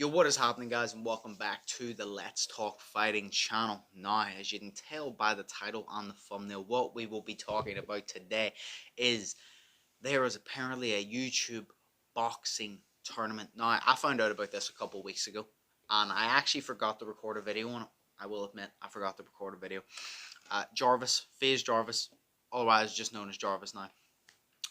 Yo, what is happening, guys, and welcome back to the Let's Talk Fighting channel. Now, as you can tell by the title on the thumbnail, what we will be talking about today is there is apparently a YouTube boxing tournament. Now, I found out about this a couple weeks ago, and I actually forgot to record a video on it. I will admit, I forgot to record a video. FaZe Jarvis, otherwise just known as Jarvis now.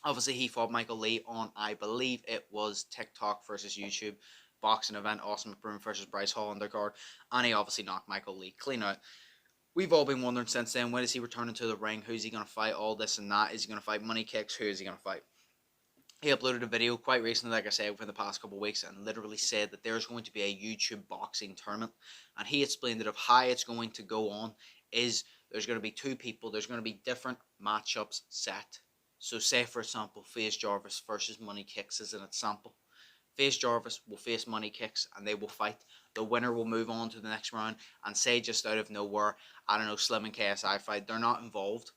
Obviously, he fought Michael Lee on, I believe it was TikTok versus YouTube boxing event. Austin McBroom versus Bryce Hall undercard, and he obviously knocked Michael Lee clean out. We've all been wondering since then, when is he returning to the ring? Who's he going to fight? All this and that. Is he going to fight Money Kicks? Who is he going to fight? He uploaded a video quite recently, like I said, within the past couple of weeks, and literally said that there's going to be a YouTube boxing tournament. And he explained that of how it's going to go on is there's going to be two people, there's going to be different matchups set. So say, for example, FaZe Jarvis versus Money Kicks as an example. FaZe Jarvis will face Money Kicks and they will fight. The winner will move on to the next round, and say just out of nowhere, I don't know, Slim and KSI fight. They're not involved.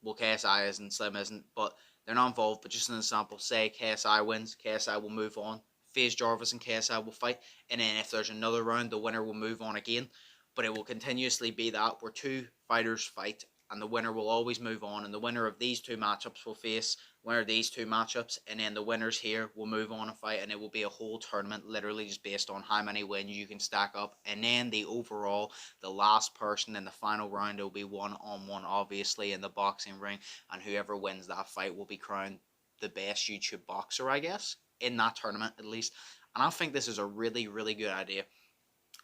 Well, KSI isn't, Slim isn't, but they're not involved. But just an example, say KSI wins, KSI will move on. FaZe Jarvis and KSI will fight, and then if there's another round, the winner will move on again. But it will continuously be that where two fighters fight, and the winner will always move on, and the winner of these two matchups will face winner of these two matchups, and then the winners here will move on and fight, and it will be a whole tournament literally just based on how many wins you can stack up, and then the last person in the final round will be one-on-one, obviously, in the boxing ring, and whoever wins that fight will be crowned the best YouTube boxer, I guess, in that tournament at least. And I think this is a really, really good idea.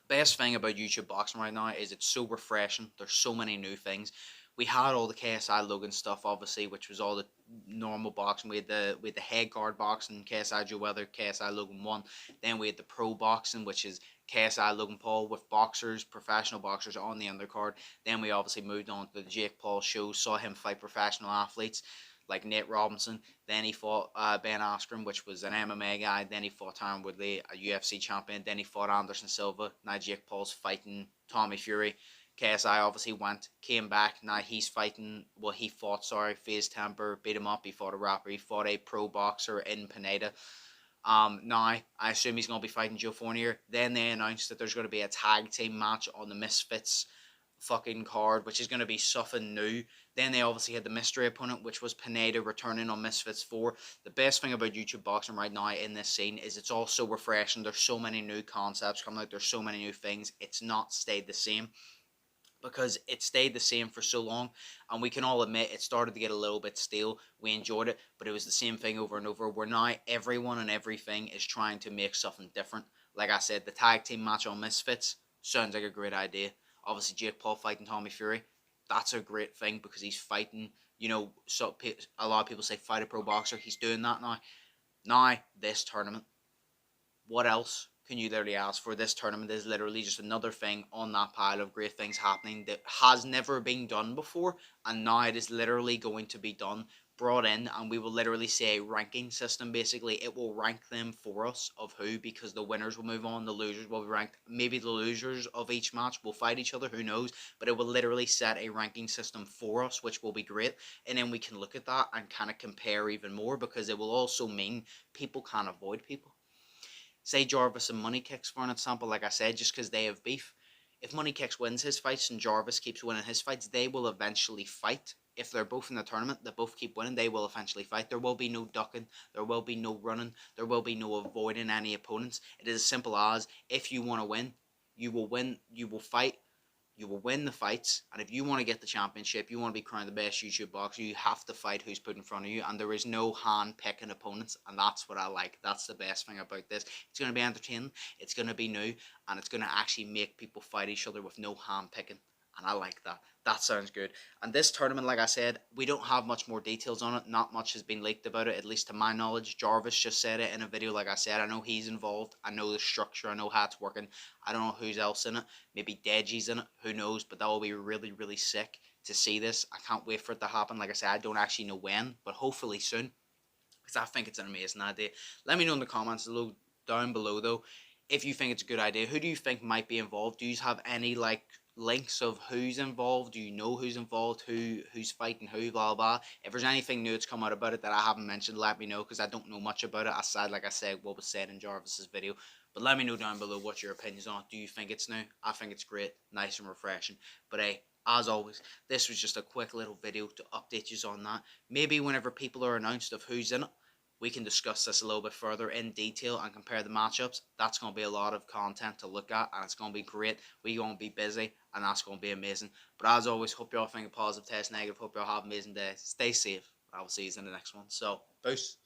Best thing about YouTube boxing right now is it's so refreshing. There's so many new things. We had all the KSI Logan stuff, obviously, which was all the normal boxing. We had the head guard boxing, KSI Joe Weather, KSI Logan 1. Then we had the pro boxing, which is KSI Logan Paul with boxers, professional boxers on the undercard. Then we obviously moved on to the Jake Paul show, saw him fight professional athletes like Nate Robinson. Then he fought Ben Askren, which was an MMA guy. Then he fought Tyron Woodley, a UFC champion. Then he fought Anderson Silva. Now Jake Paul's fighting Tommy Fury. KSI obviously came back. Now he's fighting, he fought FaZe Temper, beat him up. He fought a rapper. He fought a pro boxer in Pineda. Now I assume he's going to be fighting Joe Fournier. Then they announced that there's going to be a tag team match on the Misfits fucking card, which is going to be something new. Then they obviously had the mystery opponent, which was Pineda returning on Misfits 4. The best thing about YouTube boxing right now in this scene is it's all so refreshing. There's so many new concepts coming out. There's so many new things. It's not stayed the same, because it stayed the same for so long, and we can all admit it started to get a little bit stale. We enjoyed it, but it was the same thing over and over, where now everyone and everything is trying to make something different. Like I said, the tag team match on Misfits sounds like a great idea. Obviously, Jake Paul fighting Tommy Fury, that's a great thing, because he's fighting, so a lot of people say fight a pro boxer. He's doing that now. Now, this tournament, what else can you literally ask for? This tournament is literally just another thing on that pile of great things happening that has never been done before, and now it is literally going to be brought in, and we will literally see a ranking system. Basically, it will rank them for us of who, because the winners will move on, the losers will be ranked. Maybe the losers of each match will fight each other, who knows, but it will literally set a ranking system for us, which will be great, and then we can look at that and kind of compare even more, because it will also mean people can't avoid people. Say Jarvis and Money Kicks, for an example, like I said, just because they have beef. If Money Kicks wins his fights and Jarvis keeps winning his fights, they will eventually fight. If they're both in the tournament, they both keep winning, they will eventually fight. There will be no ducking, there will be no running, there will be no avoiding any opponents. It is as simple as, if you want to win, you will fight, you will win the fights, and if you want to get the championship, you want to be crowned the best YouTube boxer, you have to fight who's put in front of you, and there is no hand-picking opponents, and that's what I like. That's the best thing about this. It's going to be entertaining, it's going to be new, and it's going to actually make people fight each other with no hand-picking, and I like that. That sounds good. And this tournament, like I said, we don't have much more details on it. Not much has been leaked about it, at least to my knowledge. Jarvis just said it in a video, like I said. I know he's involved. I know the structure. I know how it's working. I don't know who's else in it. Maybe Deji's in it. Who knows? But that will be really, really sick to see this. I can't wait for it to happen. Like I said, I don't actually know when, but hopefully soon, because I think it's an amazing idea. Let me know in the comments down below, though, if you think it's a good idea. Who do you think might be involved? Do you have any, links of who's involved? Do you know who's involved, who's fighting who, blah blah? If there's anything new that's come out about it that I haven't mentioned, let me know, because I don't know much about it aside, like I said, what was said in Jarvis's video. But let me know down below what your opinions on it. Do you think it's new? I think it's great, nice and refreshing. But hey, as always, this was just a quick little video to update you on that. Maybe whenever people are announced of who's in it, we can discuss this a little bit further in detail and compare the matchups. That's going to be a lot of content to look at, and it's going to be great. We're going to be busy, and that's going to be amazing. But as always, hope you all think a positive, test negative. Hope you all have an amazing day. Stay safe. I will see you in the next one. So, peace.